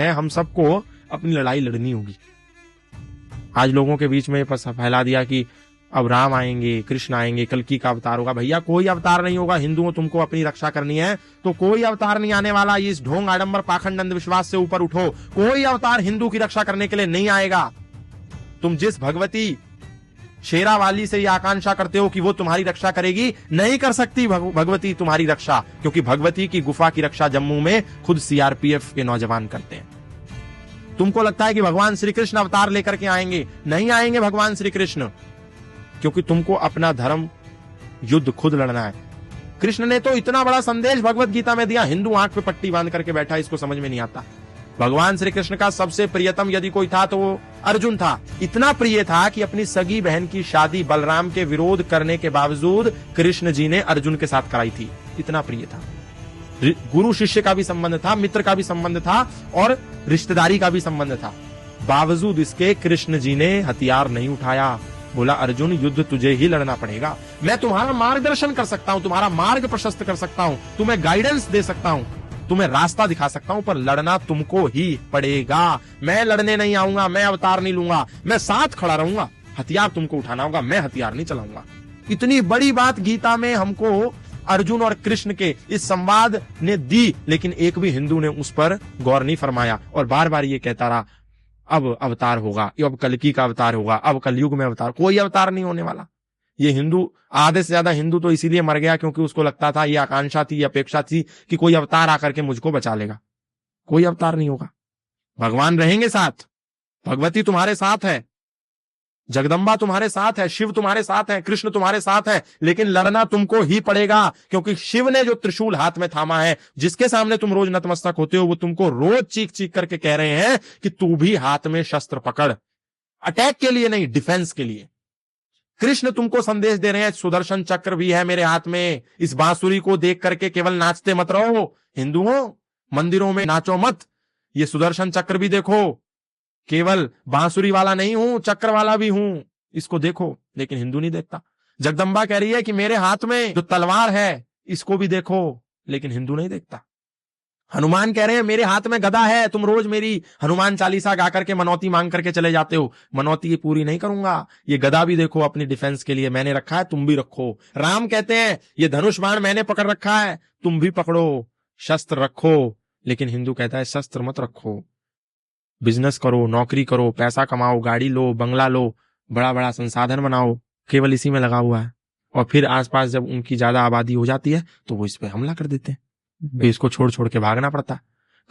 है, हम सबको अपनी लड़ाई लड़नी होगी। आज लोगों के बीच में फैला दिया कि अब राम आएंगे, कृष्ण आएंगे, कल्कि का अवतार होगा। भैया कोई अवतार नहीं होगा। हिंदुओं तुमको अपनी रक्षा करनी है तो कोई अवतार नहीं आने वाला। इस ढोंग आडंबर पाखंड अंधविश्वास से ऊपर उठो। कोई अवतार हिंदू की रक्षा करने के लिए नहीं आएगा। तुम जिस भगवती शेरावाली से ये आकांक्षा करते हो कि वो तुम्हारी रक्षा करेगी, नहीं कर सकती भगवती तुम्हारी रक्षा, क्योंकि भगवती की गुफा की रक्षा जम्मू में खुद सीआरपीएफ के नौजवान करते हैं। तुमको लगता है कि भगवान श्री कृष्ण अवतार लेकर के आएंगे, नहीं आएंगे भगवान श्री कृष्ण, क्योंकि तुमको अपना धर्म युद्ध खुद लड़ना है। कृष्ण ने तो इतना बड़ा संदेश भगवत गीता में दिया, हिंदू आंख पे पट्टी बांध करके बैठा, इसको समझ में नहीं आता। भगवान श्री कृष्ण का सबसे प्रियतम यदि कोई था तो वो अर्जुन था। इतना प्रिय था कि अपनी सगी बहन की शादी बलराम के विरोध करने के बावजूद कृष्ण जी ने अर्जुन के साथ कराई थी। इतना प्रिय था। गुरु शिष्य का भी संबंध था, मित्र का भी संबंध था और रिश्तेदारी का भी संबंध था। बावजूद इसके कृष्ण जी ने हथियार नहीं उठाया। बोला अर्जुन युद्ध तुझे ही लड़ना पड़ेगा। मैं तुम्हारा मार्गदर्शन कर सकता हूं, तुम्हारा मार्ग प्रशस्त कर सकता हूं, तुम्हें गाइडेंस दे सकता हूं, तुम्हें रास्ता दिखा सकता हूं, पर लड़ना तुमको ही पड़ेगा। मैं लड़ने नहीं आऊंगा, मैं अवतार नहीं लूंगा, मैं साथ खड़ा रहूंगा। हथियार तुमको उठाना होगा, मैं हथियार नहीं चलाऊंगा। इतनी बड़ी बात गीता में हमको अर्जुन और कृष्ण के इस संवाद ने दी, लेकिन एक भी हिंदू ने उस पर गौर नहीं फरमाया और बार बार ये कहता रहा अब अवतार होगा, अब कल्कि का अवतार होगा, अब कलयुग में अवतार। कोई अवतार नहीं होने वाला। ये हिंदू, आधे से ज्यादा हिंदू तो इसीलिए मर गया क्योंकि उसको लगता था, ये आकांक्षा थी, ये अपेक्षा थी कि कोई अवतार आकर के मुझको बचा लेगा। कोई अवतार नहीं होगा। भगवान रहेंगे साथ, भगवती तुम्हारे साथ है, जगदम्बा तुम्हारे साथ है, शिव तुम्हारे साथ है, कृष्ण तुम्हारे साथ है, लेकिन लड़ना तुमको ही पड़ेगा, क्योंकि शिव ने जो त्रिशूल हाथ में थामा है, जिसके सामने तुम रोज नतमस्तक होते हो, वो तुमको रोज चीख चीख करके कह रहे हैं कि तू भी हाथ में शस्त्र पकड़। अटैक के लिए नहीं, डिफेंस के लिए। कृष्ण तुमको संदेश दे रहे हैं, सुदर्शन चक्र भी है मेरे हाथ में। इस बांसुरी को देख करके केवल नाचते मत रहो। हिंदुओं, मंदिरों में नाचो मत, ये सुदर्शन चक्र भी देखो। केवल बांसुरी वाला नहीं हूं, चक्र वाला भी हूं, इसको देखो। लेकिन हिंदू नहीं देखता। जगदम्बा कह रही है कि मेरे हाथ में जो तलवार है इसको भी देखो, लेकिन हिंदू नहीं देखता। हनुमान कह रहे हैं मेरे हाथ में गदा है, तुम रोज मेरी हनुमान चालीसा गा करके मनौती मांग करके चले जाते हो, मनौती ये पूरी नहीं करूंगा। ये गदा भी देखो, अपनी डिफेंस के लिए मैंने रखा है, तुम भी रखो। राम कहते हैं ये धनुष बाण मैंने पकड़ रखा है, तुम भी पकड़ो, शस्त्र रखो। लेकिन हिंदू कहता है शस्त्र मत रखो, बिजनेस करो, नौकरी करो, पैसा कमाओ, गाड़ी लो, बंगला लो, बड़ा बड़ा संसाधन बनाओ, केवल इसी में लगा हुआ है। और फिर आसपास जब उनकी ज्यादा आबादी हो जाती है तो वो इस पे हमला कर देते हैं, फिर इसको छोड़ छोड़ के भागना पड़ता है।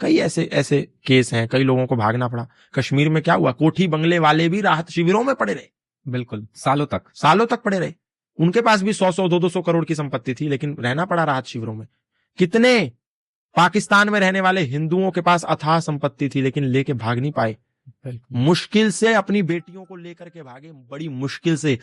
कई ऐसे केस हैं, कई लोगों को भागना पड़ा। कश्मीर में क्या हुआ, कोठी बंगले वाले भी राहत शिविरों में पड़े रहे, बिल्कुल सालों तक पड़े रहे। उनके पास भी 100-100, 200 करोड़ की संपत्ति थी, लेकिन रहना पड़ा राहत शिविरों में। कितने पाकिस्तान में रहने वाले हिंदुओं के पास अथाह संपत्ति थी, लेकिन लेके भाग नहीं पाए। मुश्किल से अपनी बेटियों को लेकर के भागे, बड़ी मुश्किल से।